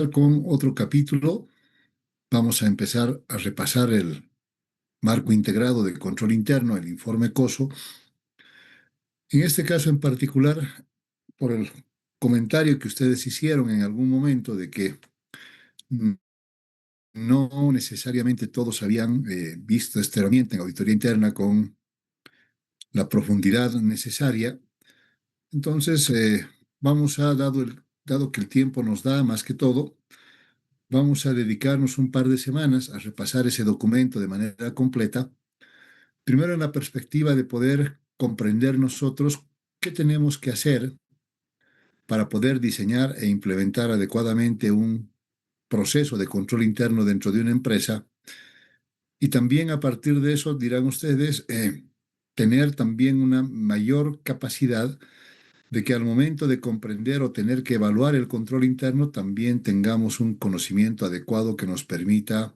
empezar con otro capítulo. Vamos a empezar a repasar el marco integrado de control interno, el informe COSO. En este caso en particular, por el comentario que ustedes hicieron en algún momento de que no necesariamente todos habían visto esta herramienta en auditoría interna con la profundidad necesaria. Entonces, dado que el tiempo nos da más que todo, vamos a dedicarnos un par de semanas a repasar ese documento de manera completa, primero en la perspectiva de poder comprender nosotros qué tenemos que hacer para poder diseñar e implementar adecuadamente un proceso de control interno dentro de una empresa. Y también a partir de eso, dirán ustedes, tener también una mayor capacidad de que al momento de comprender o tener que evaluar el control interno, también tengamos un conocimiento adecuado que nos permita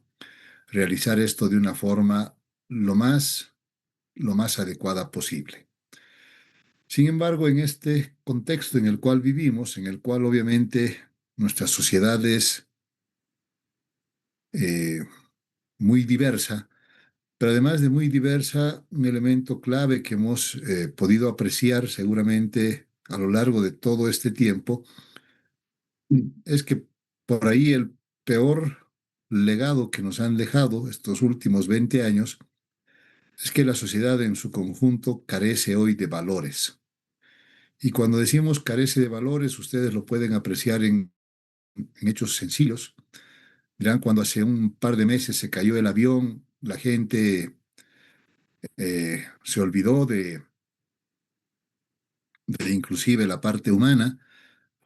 realizar esto de una forma lo más, lo más adecuada posible. Sin embargo, en este contexto en el cual vivimos, en el cual obviamente nuestra sociedad es eh, muy diversa, pero además de muy diversa, un elemento clave que hemos podido apreciar seguramente a lo largo de todo este tiempo es que por ahí el peor legado que nos han dejado estos últimos 20 años es que la sociedad en su conjunto carece hoy de valores. Y cuando decimos carece de valores, ustedes lo pueden apreciar en hechos sencillos. Verán, cuando hace un par de meses se cayó el avión, la gente se olvidó de inclusive la parte humana,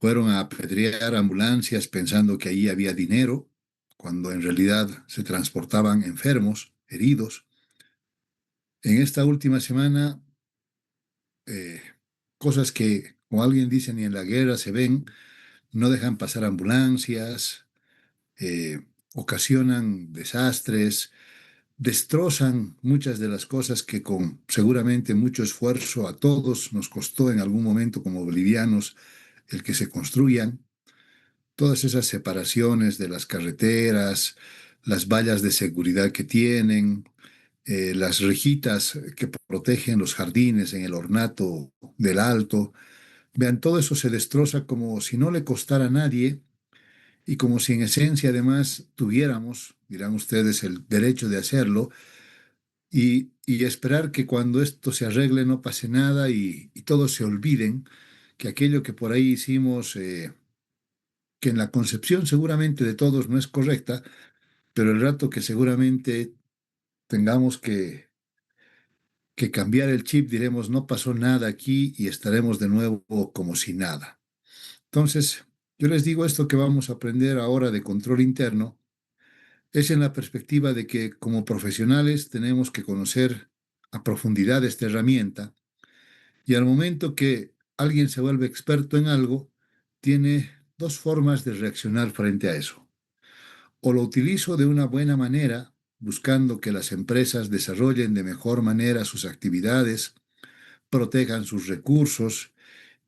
fueron a apedrear ambulancias pensando que ahí había dinero, cuando en realidad se transportaban enfermos, heridos. En esta última semana, eh, cosas que, como alguien dice, ni en la guerra se ven, no dejan pasar ambulancias, ocasionan desastres, destrozan muchas de las cosas que con seguramente mucho esfuerzo a todos nos costó en algún momento como bolivianos el que se construyan. Todas esas separaciones de las carreteras, las vallas de seguridad que tienen, las rejitas que protegen los jardines en el ornato del alto. Vean, todo eso se destroza como si no le costara a nadie y como si en esencia además tuviéramos, dirán ustedes, el derecho de hacerlo y esperar que cuando esto se arregle no pase nada y todos se olviden que aquello que por ahí hicimos, que en la concepción seguramente de todos no es correcta, pero el rato que seguramente tengamos que cambiar el chip, diremos, no pasó nada aquí y estaremos de nuevo como si nada. Entonces, yo les digo esto que vamos a aprender ahora de control interno, es en la perspectiva de que como profesionales tenemos que conocer a profundidad esta herramienta y al momento que alguien se vuelve experto en algo, tiene dos formas de reaccionar frente a eso. O lo utilizo de una buena manera, buscando que las empresas desarrollen de mejor manera sus actividades, protejan sus recursos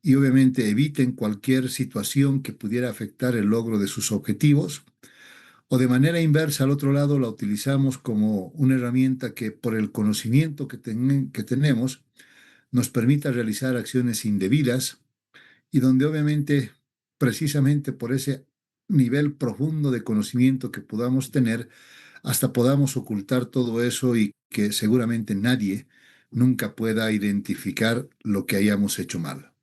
y obviamente eviten cualquier situación que pudiera afectar el logro de sus objetivos. O de manera inversa, al otro lado, la utilizamos como una herramienta que por el conocimiento que tenemos nos permita realizar acciones indebidas y donde obviamente precisamente por ese nivel profundo de conocimiento que podamos tener, hasta podamos ocultar todo eso y que seguramente nadie nunca pueda identificar lo que hayamos hecho mal.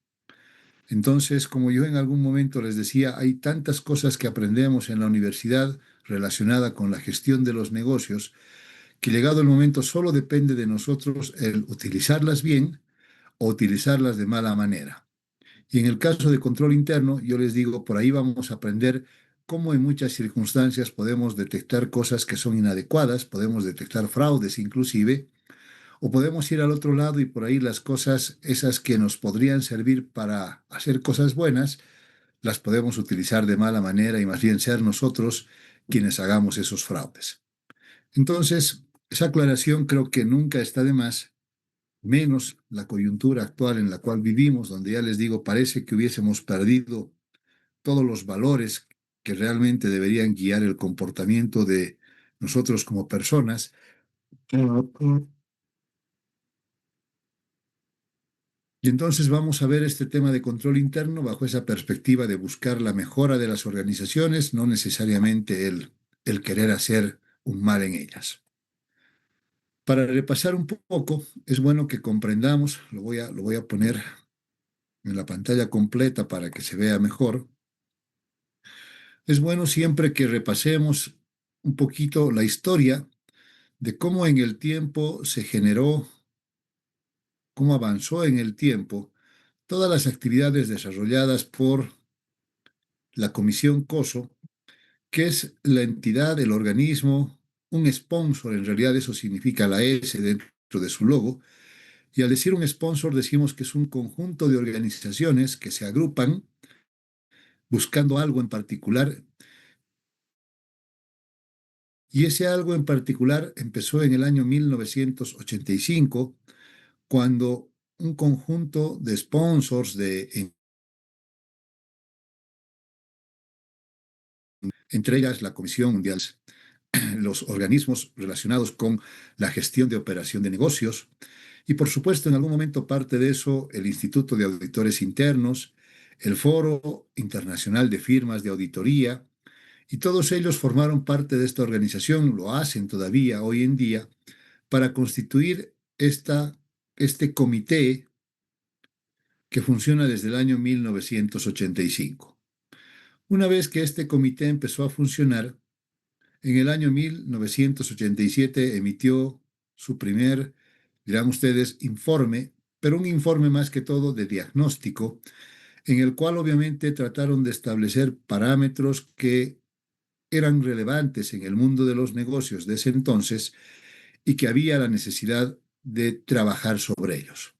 Entonces, como yo en algún momento les decía, hay tantas cosas que aprendemos en la universidad relacionada con la gestión de los negocios, que llegado el momento solo depende de nosotros el utilizarlas bien o utilizarlas de mala manera. Y en el caso de control interno, yo les digo, por ahí vamos a aprender cómo en muchas circunstancias podemos detectar cosas que son inadecuadas, podemos detectar fraudes inclusive, o podemos ir al otro lado y por ahí las cosas, esas que nos podrían servir para hacer cosas buenas, las podemos utilizar de mala manera y más bien ser nosotros quienes hagamos esos fraudes. Entonces, esa aclaración creo que nunca está de más, menos la coyuntura actual en la cual vivimos, donde ya les digo, parece que hubiésemos perdido todos los valores que realmente deberían guiar el comportamiento de nosotros como personas. Y entonces vamos a ver este tema de control interno bajo esa perspectiva de buscar la mejora de las organizaciones, no necesariamente el querer hacer un mal en ellas. Para repasar un poco, es bueno que comprendamos, lo voy a poner en la pantalla completa para que se vea mejor. Es bueno siempre que repasemos un poquito la historia de cómo en el tiempo se generó, cómo avanzó en el tiempo todas las actividades desarrolladas por la Comisión COSO, que es la entidad, el organismo, un sponsor, en realidad eso significa la S dentro de su logo, y al decir un sponsor decimos que es un conjunto de organizaciones que se agrupan buscando algo en particular, y ese algo en particular empezó en el año 1985, cuando un conjunto de sponsors, entre ellas la Comisión Mundial, los organismos relacionados con la gestión de operación de negocios, y por supuesto en algún momento parte de eso el Instituto de Auditores Internos, el Foro Internacional de Firmas de Auditoría, y todos ellos formaron parte de esta organización, lo hacen todavía hoy en día, para constituir este comité que funciona desde el año 1985. Una vez que este comité empezó a funcionar, en el año 1987 emitió su primer, dirán ustedes, informe, pero un informe más que todo de diagnóstico, en el cual obviamente trataron de establecer parámetros que eran relevantes en el mundo de los negocios de ese entonces y que había la necesidad de trabajar sobre ellos.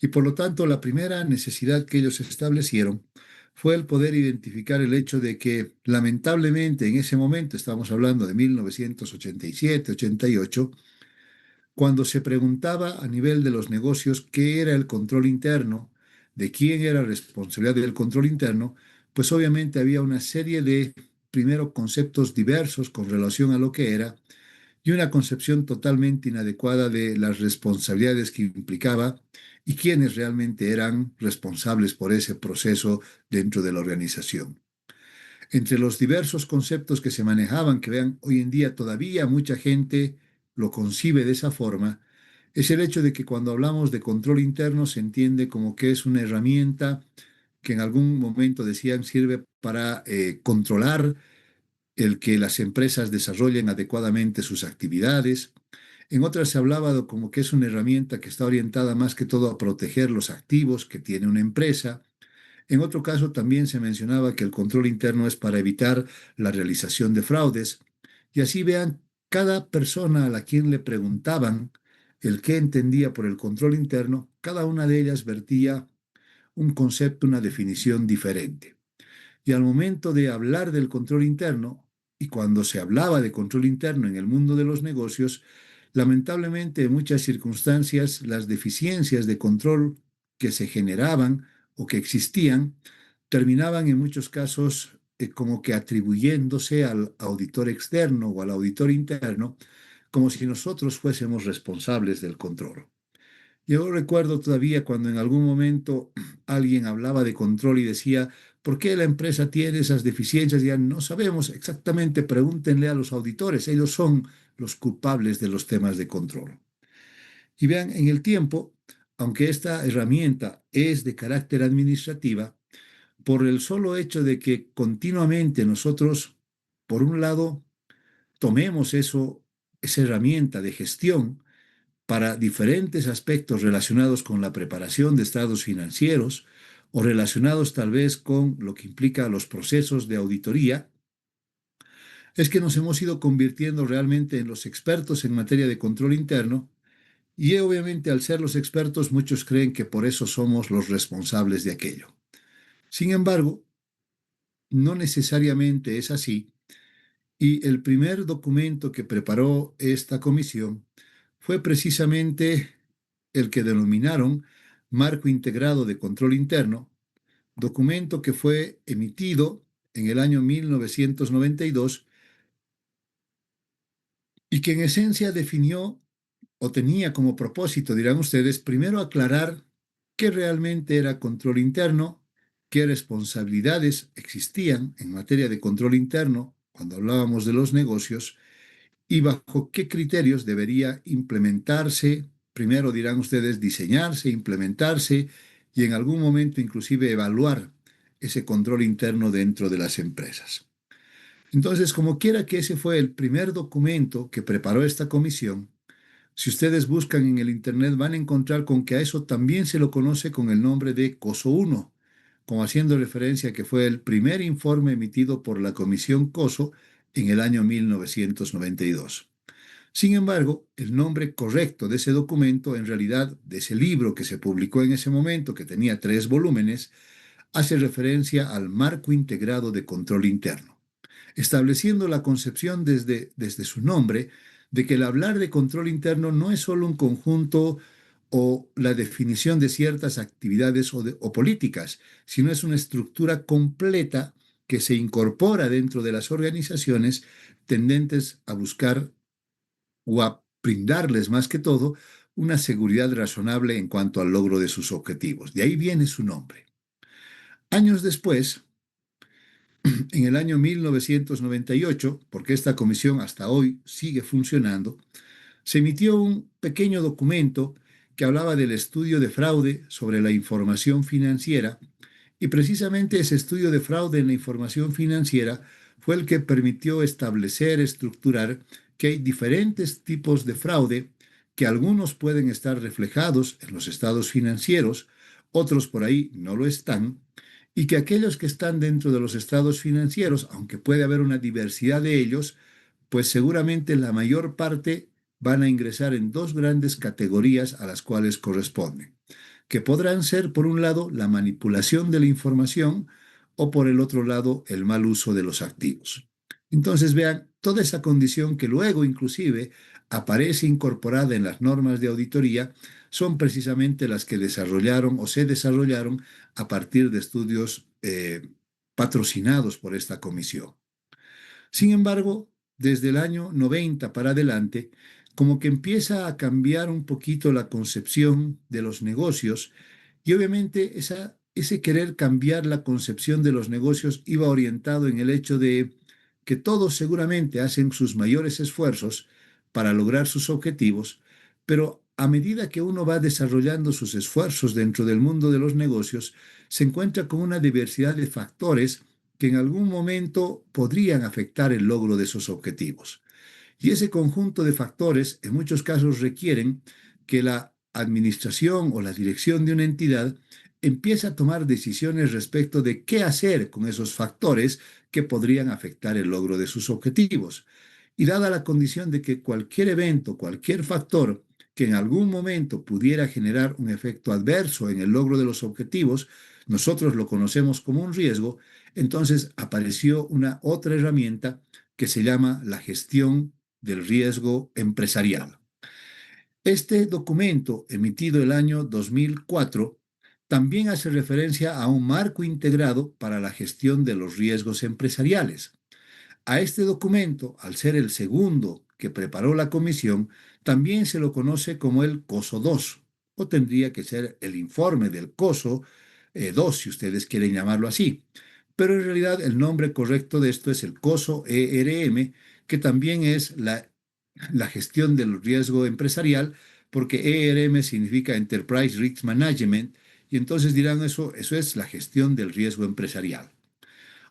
Y por lo tanto, la primera necesidad que ellos establecieron fue el poder identificar el hecho de que lamentablemente en ese momento, estamos hablando de 1987-88, cuando se preguntaba a nivel de los negocios qué era el control interno, de quién era la responsabilidad del control interno, pues obviamente había una serie de, primero, conceptos diversos con relación a lo que era y una concepción totalmente inadecuada de las responsabilidades que implicaba y quiénes realmente eran responsables por ese proceso dentro de la organización. Entre los diversos conceptos que se manejaban, que vean, hoy en día todavía mucha gente lo concibe de esa forma, es el hecho de que cuando hablamos de control interno se entiende como que es una herramienta que en algún momento decían sirve para controlar el que las empresas desarrollen adecuadamente sus actividades. En otras se hablaba de como que es una herramienta que está orientada más que todo a proteger los activos que tiene una empresa. En otro caso también se mencionaba que el control interno es para evitar la realización de fraudes. Y así vean, cada persona a la quien le preguntaban el qué entendía por el control interno, cada una de ellas vertía un concepto, una definición diferente. Y al momento de hablar del control interno, y cuando se hablaba de control interno en el mundo de los negocios, lamentablemente en muchas circunstancias las deficiencias de control que se generaban o que existían terminaban en muchos casos como que atribuyéndose al auditor externo o al auditor interno como si nosotros fuésemos responsables del control. Yo recuerdo todavía cuando en algún momento alguien hablaba de control y decía, ¿por qué la empresa tiene esas deficiencias? Ya no sabemos exactamente, pregúntenle a los auditores, ellos son los culpables de los temas de control. Y vean, en el tiempo, aunque esta herramienta es de carácter administrativa, por el solo hecho de que continuamente nosotros, por un lado, tomemos esa herramienta de gestión, para diferentes aspectos relacionados con la preparación de estados financieros o relacionados tal vez con lo que implica los procesos de auditoría, es que nos hemos ido convirtiendo realmente en los expertos en materia de control interno y obviamente al ser los expertos muchos creen que por eso somos los responsables de aquello. Sin embargo, no necesariamente es así y el primer documento que preparó esta comisión fue precisamente el que denominaron Marco Integrado de Control Interno, documento que fue emitido en el año 1992 y que en esencia definió o tenía como propósito, dirán ustedes, primero aclarar qué realmente era control interno, qué responsabilidades existían en materia de control interno cuando hablábamos de los negocios y bajo qué criterios debería implementarse, primero dirán ustedes, diseñarse, implementarse y en algún momento inclusive evaluar ese control interno dentro de las empresas. Entonces, como quiera que ese fue el primer documento que preparó esta comisión, si ustedes buscan en el Internet van a encontrar con que a eso también se lo conoce con el nombre de COSO 1, como haciendo referencia a que fue el primer informe emitido por la Comisión COSO en el año 1992. Sin embargo, el nombre correcto de ese documento, en realidad de ese libro que se publicó en ese momento, que tenía 3 volúmenes, hace referencia al Marco Integrado de Control Interno, estableciendo la concepción desde su nombre de que el hablar de control interno no es solo un conjunto o la definición de ciertas actividades o políticas, sino es una estructura completa que se incorpora dentro de las organizaciones tendentes a buscar o a brindarles más que todo una seguridad razonable en cuanto al logro de sus objetivos. De ahí viene su nombre. Años después, en el año 1998, porque esta comisión hasta hoy sigue funcionando, se emitió un pequeño documento que hablaba del estudio de fraude sobre la información financiera y precisamente ese estudio de fraude en la información financiera fue el que permitió establecer, estructurar que hay diferentes tipos de fraude, que algunos pueden estar reflejados en los estados financieros, otros por ahí no lo están, y que aquellos que están dentro de los estados financieros, aunque puede haber una diversidad de ellos, pues seguramente la mayor parte van a ingresar en dos grandes categorías a las cuales corresponden, que podrán ser, por un lado, la manipulación de la información o por el otro lado, el mal uso de los activos. Entonces, vean, toda esa condición que luego inclusive aparece incorporada en las normas de auditoría son precisamente las que desarrollaron o se desarrollaron a partir de estudios patrocinados por esta comisión. Sin embargo, desde el año 90 para adelante, como que empieza a cambiar un poquito la concepción de los negocios y obviamente ese querer cambiar la concepción de los negocios iba orientado en el hecho de que todos seguramente hacen sus mayores esfuerzos para lograr sus objetivos, pero a medida que uno va desarrollando sus esfuerzos dentro del mundo de los negocios, se encuentra con una diversidad de factores que en algún momento podrían afectar el logro de esos objetivos. Y ese conjunto de factores en muchos casos requieren que la administración o la dirección de una entidad empiece a tomar decisiones respecto de qué hacer con esos factores que podrían afectar el logro de sus objetivos. Y dada la condición de que cualquier evento, cualquier factor que en algún momento pudiera generar un efecto adverso en el logro de los objetivos, nosotros lo conocemos como un riesgo, entonces apareció una otra herramienta que se llama la gestión del riesgo empresarial. Este documento, emitido el año 2004, también hace referencia a un marco integrado para la gestión de los riesgos empresariales. A este documento, al ser el segundo que preparó la comisión, también se lo conoce como el COSO 2, o tendría que ser el informe del COSO 2, si ustedes quieren llamarlo así. Pero en realidad el nombre correcto de esto es el COSO ERM, que también es la gestión del riesgo empresarial, porque ERM significa Enterprise Risk Management, y entonces dirán eso es la gestión del riesgo empresarial.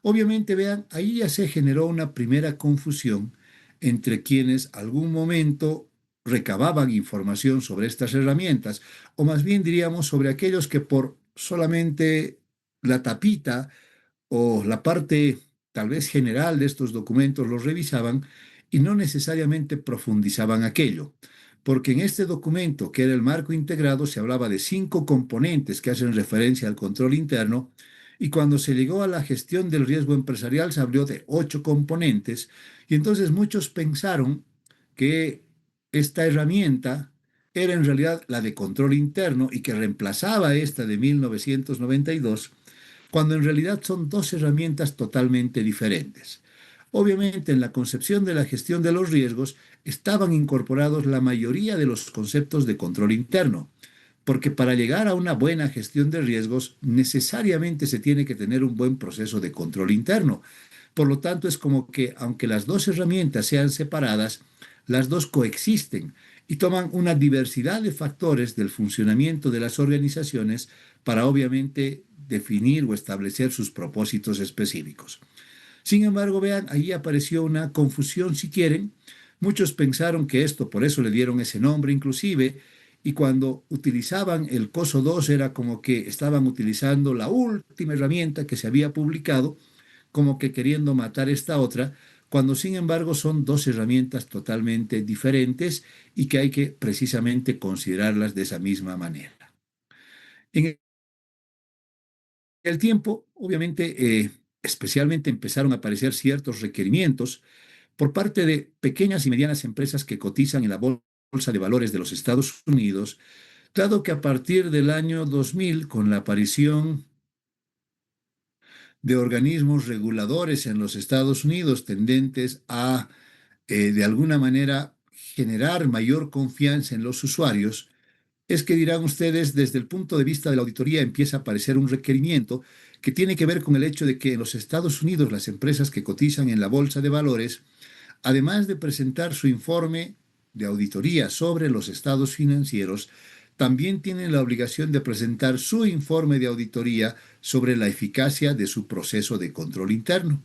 Obviamente, vean, ahí ya se generó una primera confusión entre quienes algún momento recababan información sobre estas herramientas, o más bien diríamos sobre aquellos que por solamente la tapita o la parte tal vez general de estos documentos los revisaban y no necesariamente profundizaban aquello. Porque en este documento, que era el marco integrado, se hablaba de 5 componentes que hacen referencia al control interno, y cuando se llegó a la gestión del riesgo empresarial se habló de 8 componentes, y entonces muchos pensaron que esta herramienta era en realidad la de control interno y que reemplazaba esta de 1992, cuando en realidad son dos herramientas totalmente diferentes. Obviamente, en la concepción de la gestión de los riesgos estaban incorporados la mayoría de los conceptos de control interno, porque para llegar a una buena gestión de riesgos necesariamente se tiene que tener un buen proceso de control interno. Por lo tanto, es como que aunque las dos herramientas sean separadas, las dos coexisten y toman una diversidad de factores del funcionamiento de las organizaciones para obviamente definir o establecer sus propósitos específicos. Sin embargo, vean, ahí apareció una confusión si quieren. Muchos pensaron que esto, por eso le dieron ese nombre inclusive, y cuando utilizaban el COSO 2 era como que estaban utilizando la última herramienta que se había publicado, como que queriendo matar esta otra, cuando sin embargo son dos herramientas totalmente diferentes y que hay que precisamente considerarlas de esa misma manera. En el tiempo, obviamente, especialmente empezaron a aparecer ciertos requerimientos por parte de pequeñas y medianas empresas que cotizan en la Bolsa de Valores de los Estados Unidos, dado que a partir del año 2000, con la aparición de organismos reguladores en los Estados Unidos tendentes a, de alguna manera, generar mayor confianza en los usuarios, es que dirán ustedes, desde el punto de vista de la auditoría empieza a aparecer un requerimiento que tiene que ver con el hecho de que en los Estados Unidos las empresas que cotizan en la bolsa de valores, además de presentar su informe de auditoría sobre los estados financieros, también tienen la obligación de presentar su informe de auditoría sobre la eficacia de su proceso de control interno.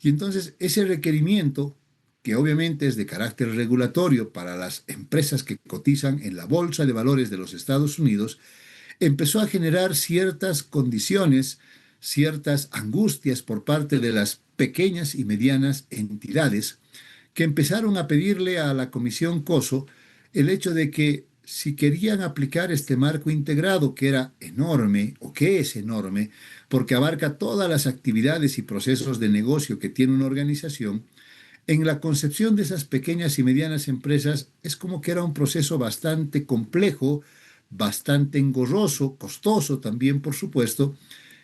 Y entonces ese requerimiento, que obviamente es de carácter regulatorio para las empresas que cotizan en la Bolsa de Valores de los Estados Unidos, empezó a generar ciertas condiciones, ciertas angustias por parte de las pequeñas y medianas entidades que empezaron a pedirle a la Comisión COSO el hecho de que si querían aplicar este marco integrado, que era enorme o que es enorme, porque abarca todas las actividades y procesos de negocio que tiene una organización, en la concepción de esas pequeñas y medianas empresas es como que era un proceso bastante complejo, bastante engorroso, costoso también, por supuesto,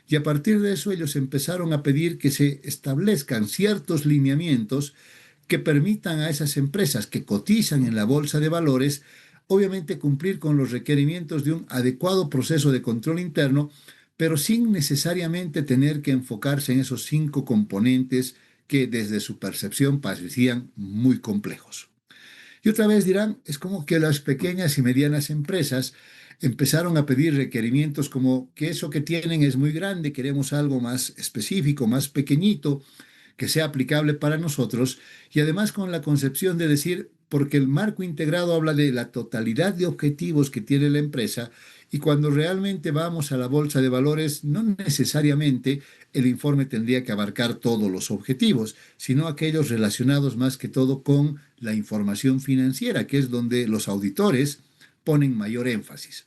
y a partir de eso ellos empezaron a pedir que se establezcan ciertos lineamientos que permitan a esas empresas que cotizan en la bolsa de valores, obviamente cumplir con los requerimientos de un adecuado proceso de control interno, pero sin necesariamente tener que enfocarse en esos cinco componentes que desde su percepción parecían muy complejos. Y otra vez dirán, es como que las pequeñas y medianas empresas empezaron a pedir requerimientos como que eso que tienen es muy grande, queremos algo más específico, más pequeñito, que sea aplicable para nosotros, y además con la concepción de decir, porque el marco integrado habla de la totalidad de objetivos que tiene la empresa, y cuando realmente vamos a la bolsa de valores, no necesariamente el informe tendría que abarcar todos los objetivos, sino aquellos relacionados más que todo con la información financiera, que es donde los auditores ponen mayor énfasis.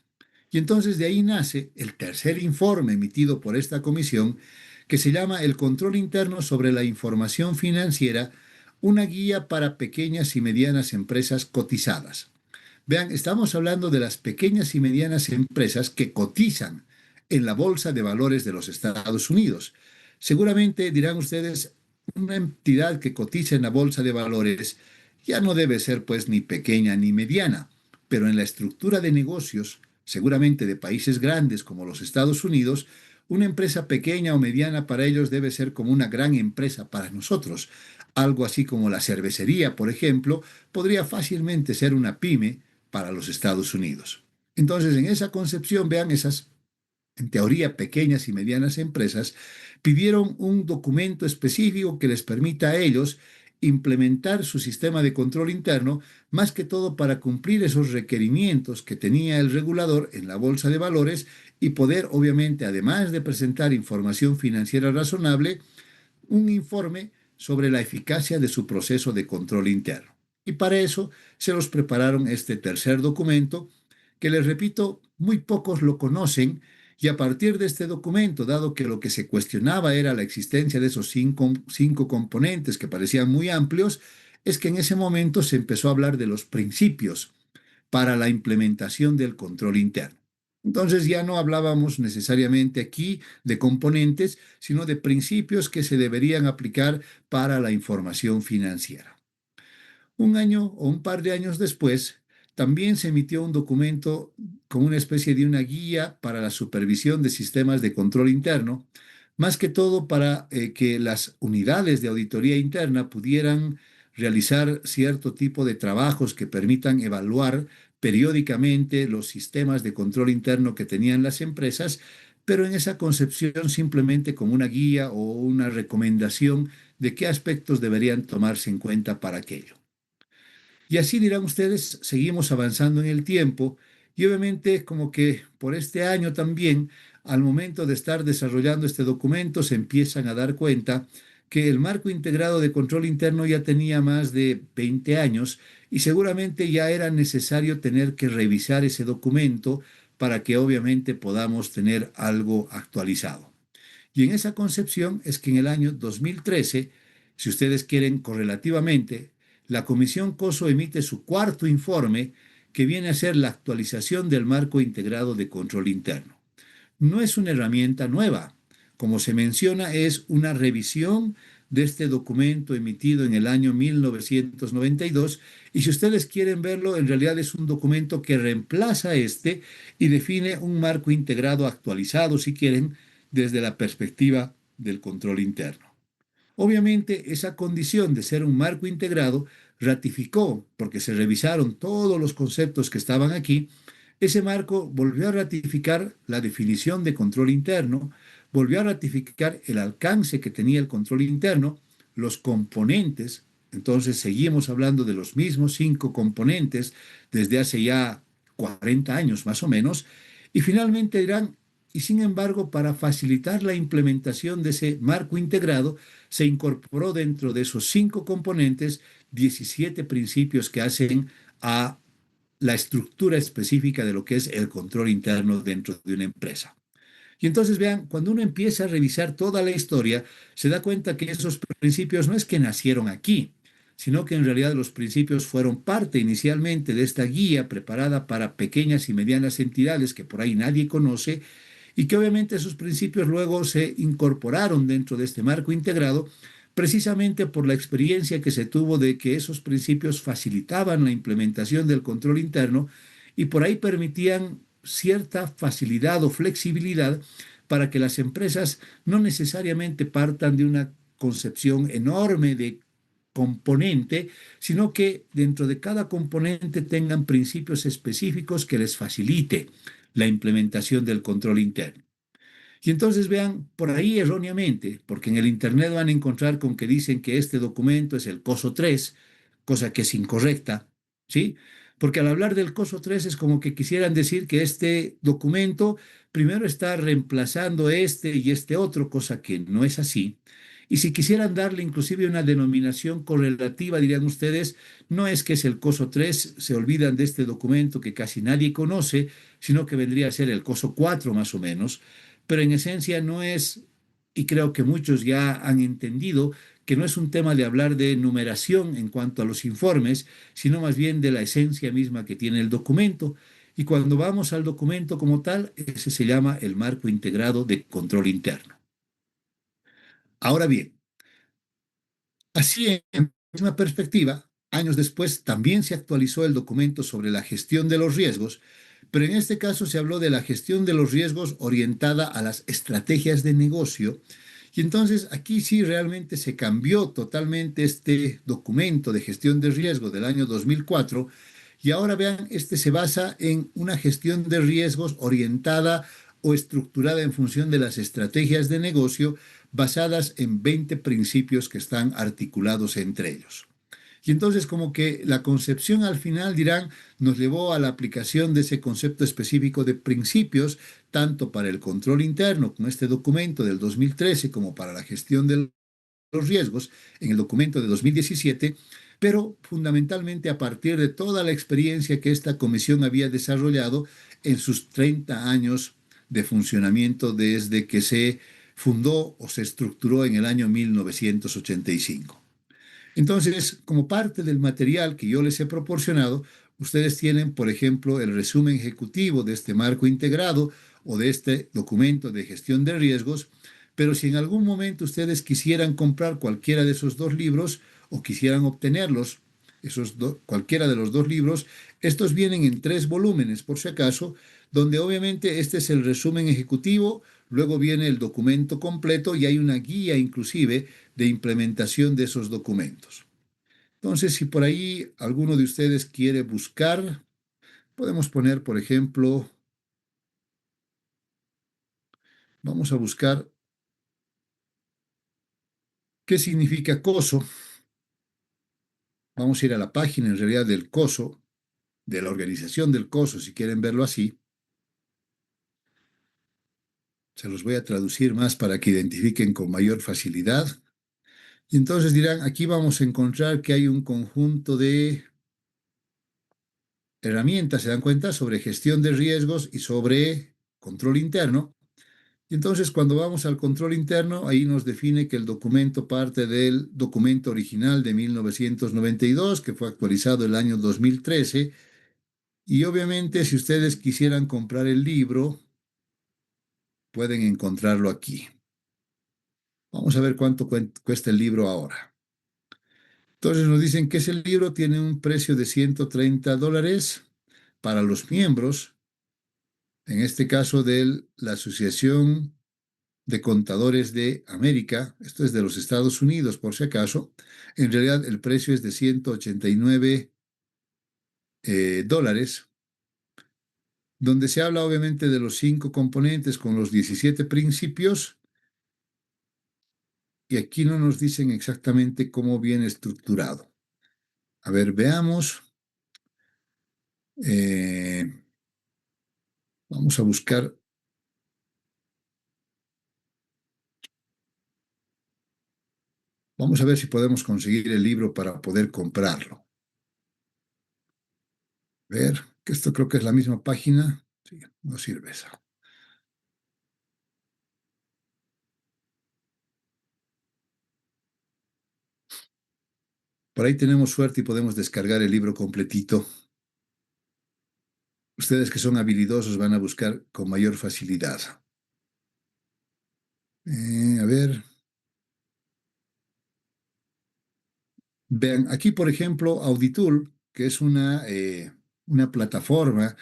Y entonces de ahí nace el tercer informe emitido por esta comisión, que se llama El control interno sobre la información financiera, una guía para pequeñas y medianas empresas cotizadas. Vean, estamos hablando de las pequeñas y medianas empresas que cotizan en la Bolsa de Valores de los Estados Unidos. Seguramente dirán ustedes, una entidad que cotiza en la Bolsa de Valores ya no debe ser pues ni pequeña ni mediana, pero en la estructura de negocios, seguramente de países grandes como los Estados Unidos, una empresa pequeña o mediana para ellos debe ser como una gran empresa para nosotros. Algo así como la cervecería, por ejemplo, podría fácilmente ser una pyme para los Estados Unidos. Entonces, en esa concepción, vean esas, en teoría, pequeñas y medianas empresas, pidieron un documento específico que les permita a ellos implementar su sistema de control interno, más que todo para cumplir esos requerimientos que tenía el regulador en la bolsa de valores y poder, obviamente, además de presentar información financiera razonable, un informe sobre la eficacia de su proceso de control interno. Y para eso se los prepararon este tercer documento, que les repito, muy pocos lo conocen, y a partir de este documento, dado que lo que se cuestionaba era la existencia de esos cinco componentes que parecían muy amplios, es que en ese momento se empezó a hablar de los principios para la implementación del control interno. Entonces ya no hablábamos necesariamente aquí de componentes, sino de principios que se deberían aplicar para la información financiera. Un año o un par de años después, también se emitió un documento como una especie de una guía para la supervisión de sistemas de control interno, más que todo para que las unidades de auditoría interna pudieran realizar cierto tipo de trabajos que permitan evaluar periódicamente los sistemas de control interno que tenían las empresas, pero en esa concepción simplemente como una guía o una recomendación de qué aspectos deberían tomarse en cuenta para aquello. Y así dirán ustedes, seguimos avanzando en el tiempo y obviamente como que por este año también, al momento de estar desarrollando este documento, se empiezan a dar cuenta que el marco integrado de control interno ya tenía más de 20 años y seguramente ya era necesario tener que revisar ese documento para que obviamente podamos tener algo actualizado. Y en esa concepción es que en el año 2013, si ustedes quieren correlativamente, la Comisión COSO emite su cuarto informe que viene a ser la actualización del marco integrado de control interno. No es una herramienta nueva. Como se menciona, es una revisión de este documento emitido en el año 1992 y si ustedes quieren verlo, en realidad es un documento que reemplaza este y define un marco integrado actualizado, si quieren, desde la perspectiva del control interno. Obviamente, esa condición de ser un marco integrado ratificó, porque se revisaron todos los conceptos que estaban aquí, ese marco volvió a ratificar la definición de control interno, volvió a ratificar el alcance que tenía el control interno, los componentes, entonces seguimos hablando de los mismos 5 componentes desde hace ya 40 años más o menos, y finalmente dirán, y sin embargo, para facilitar la implementación de ese marco integrado, se incorporó dentro de esos 5 componentes 17 principios que hacen a la estructura específica de lo que es el control interno dentro de una empresa. Y entonces vean, cuando uno empieza a revisar toda la historia, se da cuenta que esos principios no es que nacieron aquí, sino que en realidad los principios fueron parte inicialmente de esta guía preparada para pequeñas y medianas entidades que por ahí nadie conoce y que obviamente esos principios luego se incorporaron dentro de este marco integrado precisamente por la experiencia que se tuvo de que esos principios facilitaban la implementación del control interno y por ahí permitían cierta facilidad o flexibilidad para que las empresas no necesariamente partan de una concepción enorme de componente, sino que dentro de cada componente tengan principios específicos que les facilite la implementación del control interno. Y entonces vean, por ahí erróneamente, porque en el Internet van a encontrar con que dicen que este documento es el COSO 3, cosa que es incorrecta, ¿sí? Porque al hablar del COSO 3 es como que quisieran decir que este documento primero está reemplazando este y este otro, cosa que no es así. Y si quisieran darle inclusive una denominación correlativa, dirían ustedes, no es que es el COSO 3, se olvidan de este documento que casi nadie conoce, sino que vendría a ser el COSO 4 más o menos, pero en esencia no es, y creo que muchos ya han entendido, que no es un tema de hablar de numeración en cuanto a los informes, sino más bien de la esencia misma que tiene el documento. Y cuando vamos al documento como tal, ese se llama el marco integrado de control interno. Ahora bien, así en la misma perspectiva, años después también se actualizó el documento sobre la gestión de los riesgos, pero en este caso se habló de la gestión de los riesgos orientada a las estrategias de negocio. Y entonces aquí sí realmente se cambió totalmente este documento de gestión de riesgo del año 2004 y ahora vean, este se basa en una gestión de riesgos orientada o estructurada en función de las estrategias de negocio basadas en 20 principios que están articulados entre ellos. Y entonces como que la concepción al final, dirán, nos llevó a la aplicación de ese concepto específico de principios, tanto para el control interno con este documento del 2013 como para la gestión de los riesgos en el documento de 2017, pero fundamentalmente a partir de toda la experiencia que esta comisión había desarrollado en sus 30 años de funcionamiento desde que se fundó o se estructuró en el año 1985. Entonces, como parte del material que yo les he proporcionado, ustedes tienen, por ejemplo, el resumen ejecutivo de este marco integrado o de este documento de gestión de riesgos, pero si en algún momento ustedes quisieran comprar cualquiera de esos dos libros o quisieran obtenerlos, cualquiera de los dos libros, estos vienen en tres volúmenes, por si acaso, donde obviamente este es el resumen ejecutivo, luego viene el documento completo y hay una guía inclusive de implementación de esos documentos. Entonces, si por ahí alguno de ustedes quiere buscar, podemos poner, por ejemplo, vamos a buscar qué significa acoso. Vamos a ir a la página en realidad del COSO, de la organización del COSO, si quieren verlo así. Se los voy a traducir más para que identifiquen con mayor facilidad. Y entonces dirán, aquí vamos a encontrar que hay un conjunto de herramientas, se dan cuenta, sobre gestión de riesgos y sobre control interno. Y entonces cuando vamos al control interno, ahí nos define que el documento parte del documento original de 1992, que fue actualizado el año 2013. Y obviamente si ustedes quisieran comprar el libro, pueden encontrarlo aquí. Vamos a ver cuánto cuesta el libro ahora. Entonces nos dicen que ese libro tiene un precio de $130 para los miembros, en este caso de la Asociación de Contadores de América, esto es de los Estados Unidos por si acaso. En realidad el precio es de 189 dólares, donde se habla obviamente de los 5 componentes con los 17 principios, y aquí no nos dicen exactamente cómo viene estructurado. A ver, veamos. Eh, Vamos a buscar, vamos a ver si podemos conseguir el libro para poder comprarlo. A ver, que esto creo que es la misma página. Sí, no sirve esa. Por ahí tenemos suerte y podemos descargar el libro completito. Ustedes que son habilidosos van a buscar con mayor facilidad. A ver, vean, aquí por ejemplo, Auditul, que es una plataforma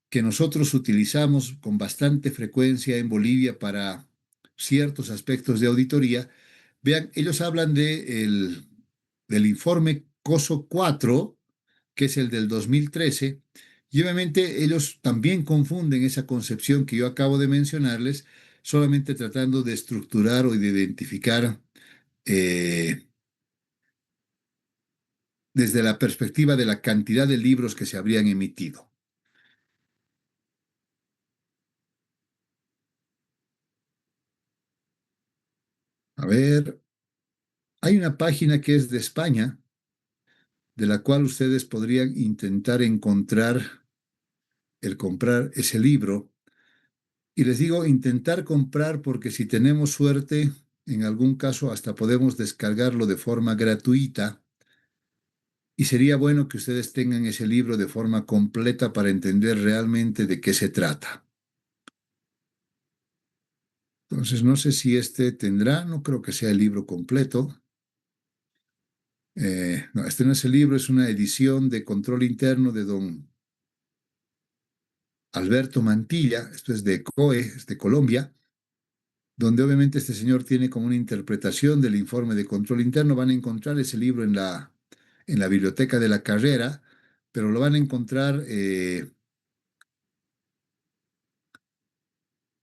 que nosotros utilizamos con bastante frecuencia en Bolivia para ciertos aspectos de auditoría. Vean, ellos hablan del informe COSO 4, que es el del 2013, y obviamente ellos también confunden esa concepción que yo acabo de mencionarles, solamente tratando de estructurar o de identificar eh, desde la perspectiva de la cantidad de libros que se habrían emitido. A ver, hay una página que es de España, de la cual ustedes podrían intentar encontrar el comprar ese libro. Y les digo intentar comprar porque si tenemos suerte, en algún caso hasta podemos descargarlo de forma gratuita. Y sería bueno que ustedes tengan ese libro de forma completa para entender realmente de qué se trata. Entonces, no sé si este tendrá, no creo que sea el libro completo. No, este no es el libro, es una edición de control interno de don Alberto Mantilla, esto es de COE, es de Colombia, donde obviamente este señor tiene como una interpretación del informe de control interno. Van a encontrar ese libro en la biblioteca de la carrera, pero lo van a encontrar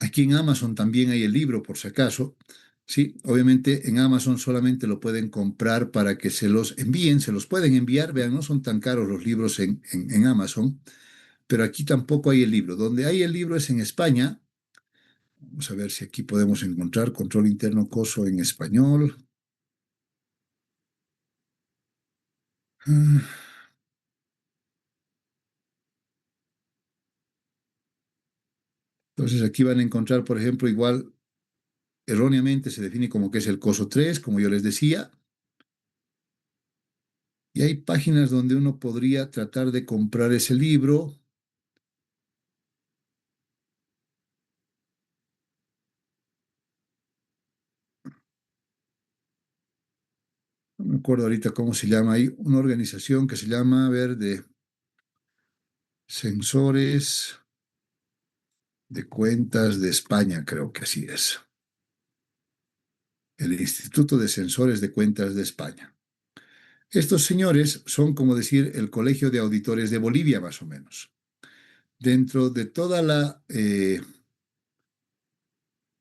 aquí en Amazon también hay el libro, por si acaso. Sí, obviamente en Amazon solamente lo pueden comprar para que se los envíen, se los pueden enviar, vean, no son tan caros los libros en Amazon, pero aquí tampoco hay el libro. Donde hay el libro es en España. Vamos a ver si aquí podemos encontrar control interno COSO en español. Ah, Entonces aquí van a encontrar, por ejemplo, igual erróneamente se define como que es el COSO 3, como yo les decía. Y hay páginas donde uno podría tratar de comprar ese libro. No me acuerdo ahorita cómo se llama. Hay una organización que se llama, a ver, de Censores de Cuentas de España, creo que así es. El Instituto de Censores de Cuentas de España. Estos señores son, como decir, el Colegio de Auditores de Bolivia, más o menos. Dentro de toda de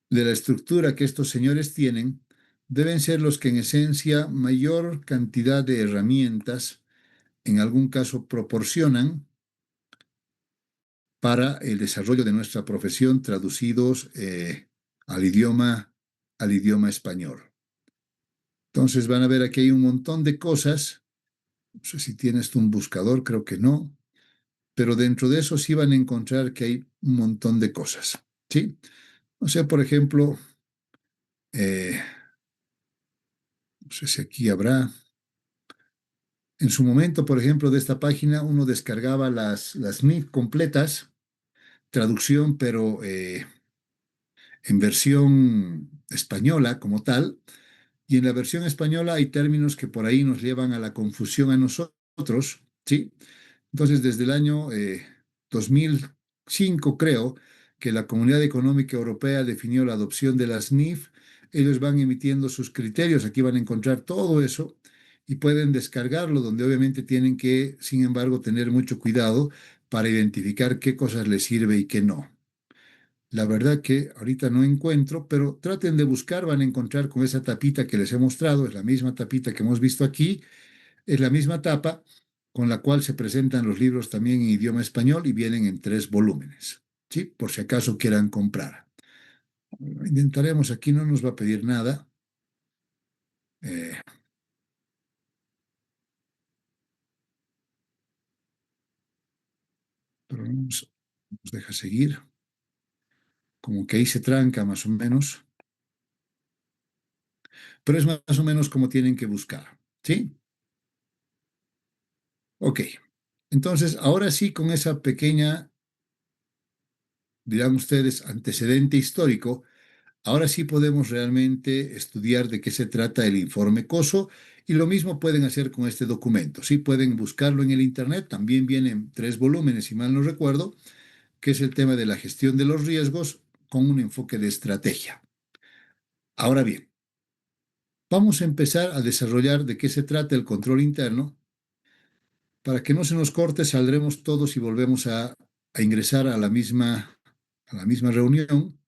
la estructura que estos señores tienen, deben ser los que en esencia mayor cantidad de herramientas, en algún caso, proporcionan para el desarrollo de nuestra profesión traducidos al al idioma español. Entonces van a ver aquí hay un montón de cosas. No sé si tienes tú un buscador, creo que no, pero dentro de eso sí van a encontrar que hay un montón de cosas. ¿Sí? O sea, por ejemplo, eh, no sé si aquí habrá. En su momento, por ejemplo, de esta página uno descargaba las NIF completas, traducción, pero en versión española como tal. Y en la versión española hay términos que por ahí nos llevan a la confusión a nosotros, ¿sí? Entonces, desde el año 2005, creo, que la Comunidad Económica Europea definió la adopción de las NIF. Ellos van emitiendo sus criterios, aquí van a encontrar todo eso y pueden descargarlo, donde obviamente tienen que, sin embargo, tener mucho cuidado para identificar qué cosas les sirve y qué no. La verdad que ahorita no encuentro, pero traten de buscar, van a encontrar con esa tapita que les he mostrado, es la misma tapita que hemos visto aquí, es la misma tapa con la cual se presentan los libros también en idioma español y vienen en 3 volúmenes, ¿sí? Por si acaso quieran comprar. Intentaremos, aquí no nos va a pedir nada, eh, pero nos deja seguir, como que ahí se tranca más o menos, pero es más o menos como tienen que buscar, ¿sí? Ok, entonces ahora sí con esa pequeña, dirán ustedes, antecedente histórico, ahora sí podemos realmente estudiar de qué se trata el informe COSO y lo mismo pueden hacer con este documento. Sí, pueden buscarlo en el Internet, también vienen 3 volúmenes, si mal no recuerdo, que es el tema de la gestión de los riesgos con un enfoque de estrategia. Ahora bien, vamos a empezar a desarrollar de qué se trata el control interno. Para que no se nos corte, saldremos todos y volvemos a ingresar a la misma reunión.